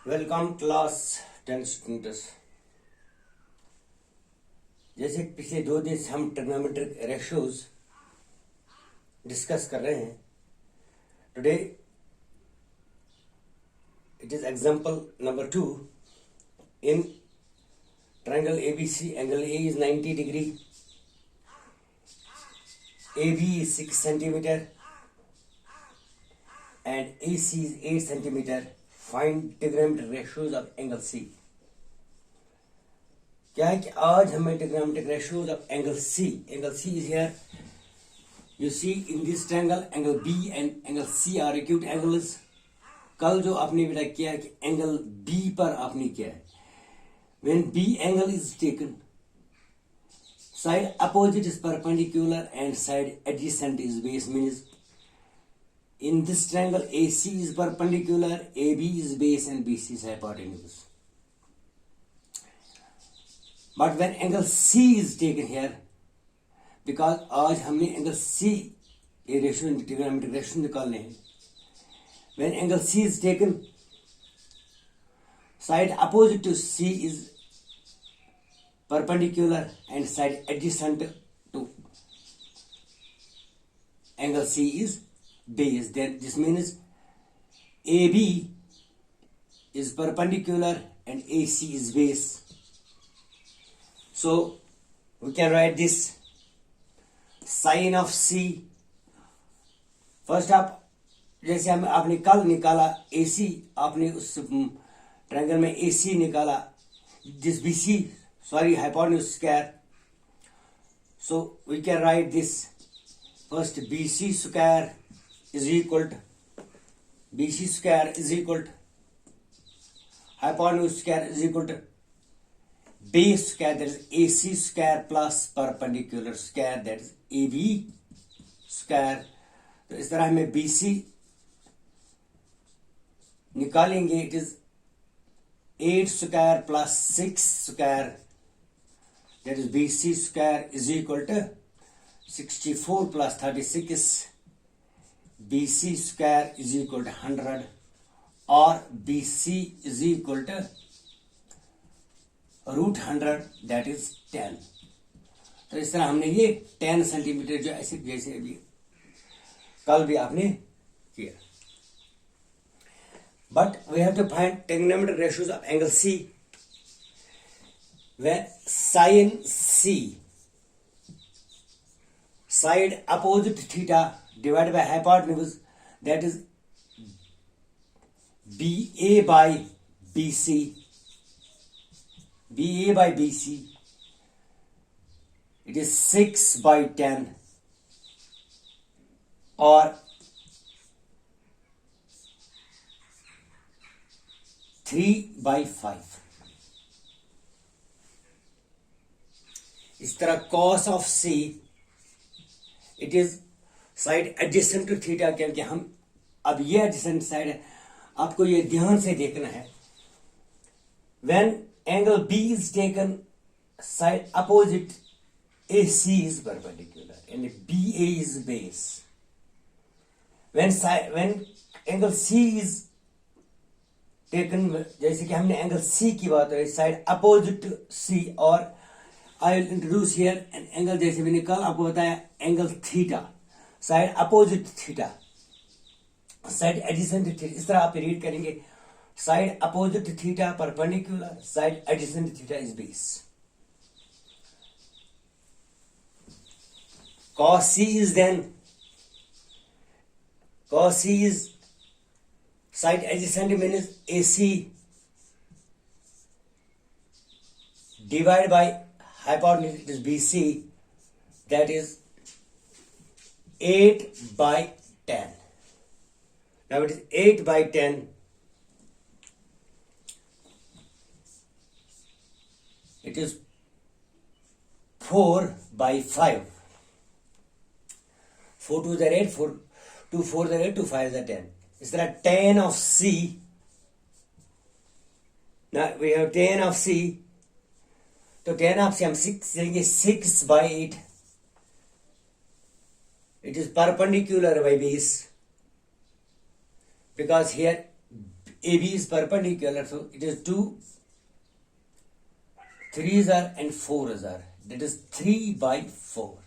Welcome class 10 students. जैसे पिछले 2 दिन से हम ट्रिग्नोमेट्रिक रेशियोज डिस्कस कर रहे हैं। Today it is example number 2 in triangle ABC. Angle A is 90 degree, AB is 6 centimeter and AC is 8 centimeter. Find trigonometric ratios of angle C. क्या है कि आज हमें trigonometric ratios of angle C. Angle C is here. You see in this triangle angle B and angle C are acute angles. कल जो आपने बेटा किया है कि angle B पर आपने किया है. When B angle is taken, side opposite is perpendicular and side adjacent is base. Means in this triangle AC is perpendicular, AB is base and BC is hypotenuse. But when angle C is taken here, because आज हमने angle C ये ratio trigonometric ratio निकालने हैं. When angle C is taken, side opposite to C is perpendicular and side adjacent to angle C is base. Then this means AB is perpendicular and AC is base. So we can write this sin of C. First up, जैसे हम आपने कल निकाला AC, आपने उस triangle में AC निकाला, this BC, sorry, hypotenuse square. So we can write this first BC square is equal to hypotenuse square is equal to base square, that is AC square plus perpendicular square, that is AB square. तो इस तरह हमें BC निकालेंगे. It is 8 square plus 6 square, that is BC square is equal to 64 plus 36. BC square is equal to 100 or BC is equal to root 100, that is 10. तो इस तरह हमने ये 10 सेंटीमीटर जो ऐसे जैसे अभी कल भी आपने किया. But we have to find trigonometric ratios of angle C. When sin C, side opposite theta divided by hypotenuse, that is BA by BC. BA by BC, it is 6 by 10 or 3 by 5. इस तरह cos of C, it is side adjacent to theta, क्योंकि हम अब ये adjacent side है, आपको ये ध्यान से देखना है. When angle B is taken, side opposite AC is perpendicular and BA is base. When angle C is taken, जैसे कि हमने एंगल C की बात करी, साइड अपोजिट टू C, और I will introduce here an angle, जैसे मैंने कल आपको बताया angle theta, side opposite theta, side adjacent theta. इस तरह आप रीड करेंगे, side opposite theta perpendicular, side adjacent theta is base. cos C is then cos C is side adjacent means AC divided by hypotenuse, it is BC, that is 8 by 10. Now it is 8 by 10. It is 4 by 5. 4 2 is 8, 4 2 4 is 8, 2 5 is 10. इस तरह tan of C, now we have tan of C, तो tan of C हम 6 लेंगे, 6 by 8, it is perpendicular by base, because here AB is perpendicular, so it is 2 3s are and 4s are. That is 3 by 4.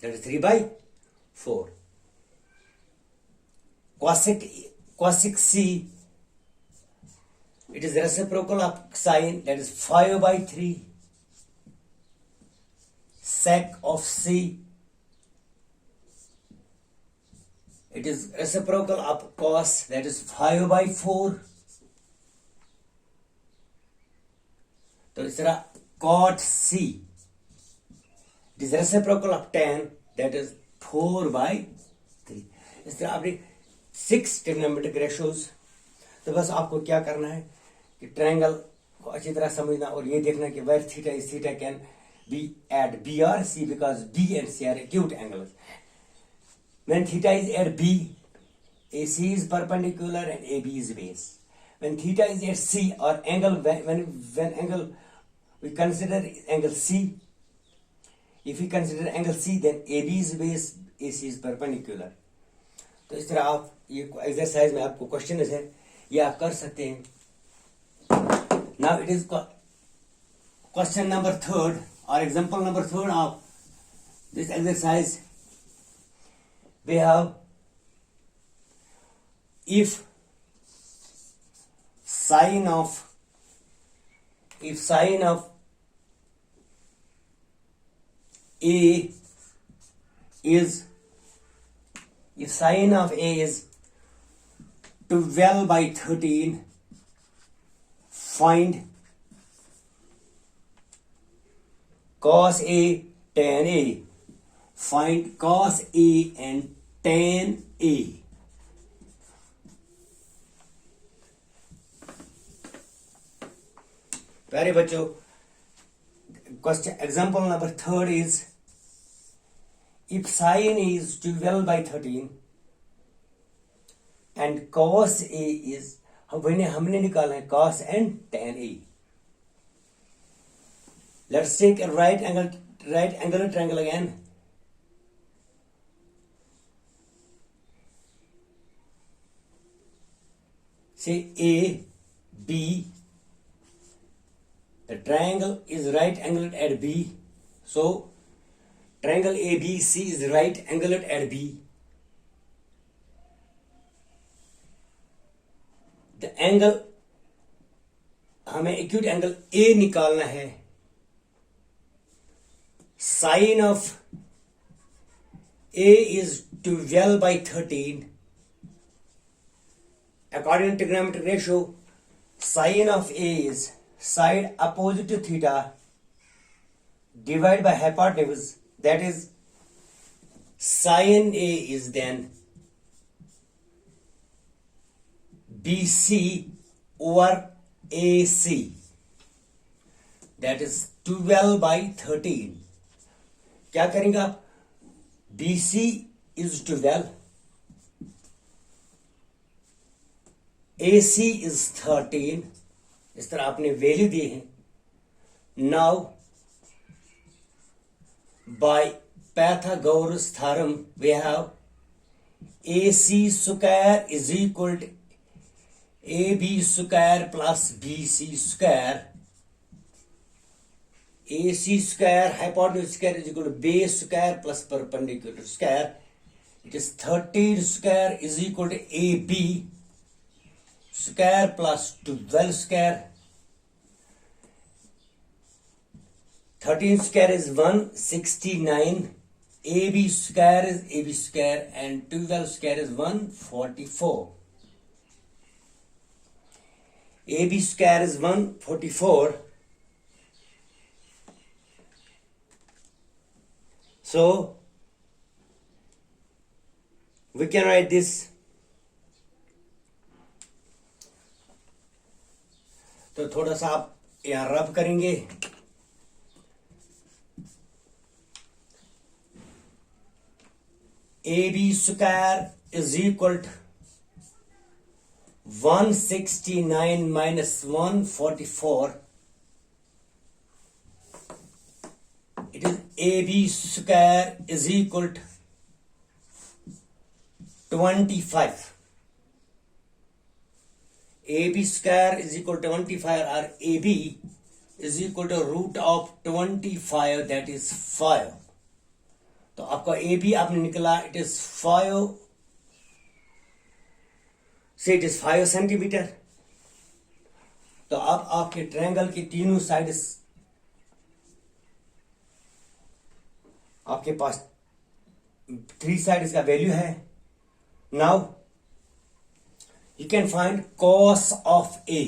That is 3 by 4. Cosec C, it is reciprocal of sine, that is 5 by 3. Sec of C, it is reciprocal of cos, that is 5 by 4. तो इस तरह cot C, it is reciprocal of tan, that is 4 by 3. इस तरह आपने 6 trigonometric ratios. तो बस आपको क्या करना है कि ट्रायंगल को अच्छी तरह समझना और ये देखना कि where theta is theta can be at B or C because B and C are acute angles. When theta is at B, AC is perpendicular and AB is base. When theta is at C or angle, when angle we consider angle C, if we consider angle C, then AB is base, AC is perpendicular. तो इस तरह आप ये exercise में आपको question है ये आप कर सकते हैं. Now it is question number 3rd or example number 3rd of this exercise. We have if sine of A is 12 by 13, find cos A, tan A. Find cos A and tan A. प्यारे बच्चों, question example number 3rd is if sine is 12 by 13 and cos A is, हमने निकालना है cos and tan A. Let's take a right angular triangle again. Say A, B. The triangle is right angled at B. So triangle ABC is right angled at B. The angle, हमें acute angle A निकालना है. Sine of A is 12 by 13. According to trigonometric ratio, sine of A is side opposite to theta divided by hypotenuse, that is sine A is then BC over AC, that is 12 by 13. क्या करेंगे आप? BC is 12, AC is 13. इस तरह आपने value दिए हैं. Now by Pythagoras theorem we have AC square is equal to AB square plus BC square. AC square hypotenuse square is equal to base square plus perpendicular square. It is 13 square is equal to AB square plus 12 square. 13 square is 169. AB square is AB square and 12 square is 144. AB square is 144. So we can write this. तो थोड़ा सा आप यहाँ रब करेंगे. AB square is equal to 169 minus 144. It is AB square is equal to 25. AB square is equal to 25 or AB is equal to root of 25, that is 5. तो आपका AB आपने निकला, it is 5, say it is 5 centimetre. तो अब आपके triangle की तीनों sides आपके पास 3 साइड्स का वैल्यू है. Now you can find cos of A.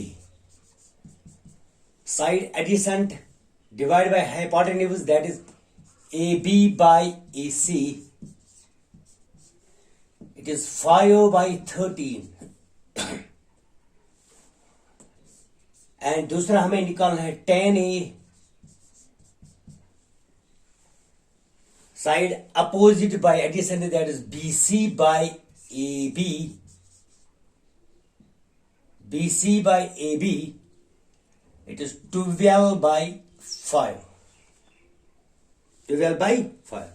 Side adjacent divided by hypotenuse, that is AB by AC. It is 5 by 13. And दूसरा हमें निकालना है tan A. Side opposite by adjacent, that is BC by AB. BC by AB, it is 12 by 5. 12 by 5.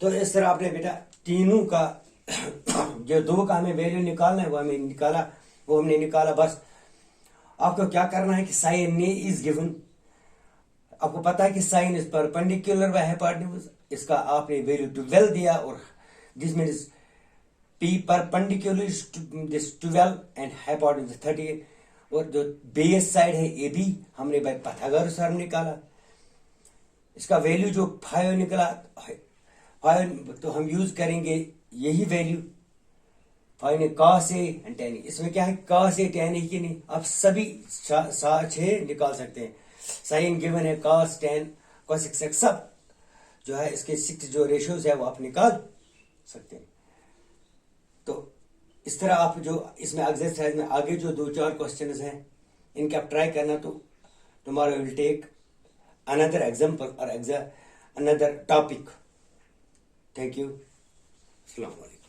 तो इस तरह आपने बेटा तीनों का जो दो का हमें वैल्यू निकालना है वो हमने निकाला. बस आपको क्या करना है कि साइन ए इज गिवन. आपको पता है कि sine is perpendicular by hypotenuse. इसका आपने वैल्यू 12 दिया और this means P perpendicular is this 12 and hypotenuse 38. और जो बेस साइड है AB हमने बाय पाइथागोरस थ्योरम निकाला. इसका वैल्यू जो 5 निकला 5, तो हम यूज करेंगे यही वैल्यू 5 ने cos A and tan A. इसमें क्या है cos A tan A की नहीं, आप सभी 6 निकाल सकते हैं. साइन गिवन है cos tan cos x सब जो है इसके 6 जो रेशियोज है वो आप निकाल सकते हैं. तो इस तरह आप जो इसमें एक्सरसाइज में आगे जो 2-4 क्वेश्चंस हैं इनके आप ट्राई करना. तो tomorrow will take another example और अनदर टॉपिक. Thank you. अस्सलाम वालेकुम.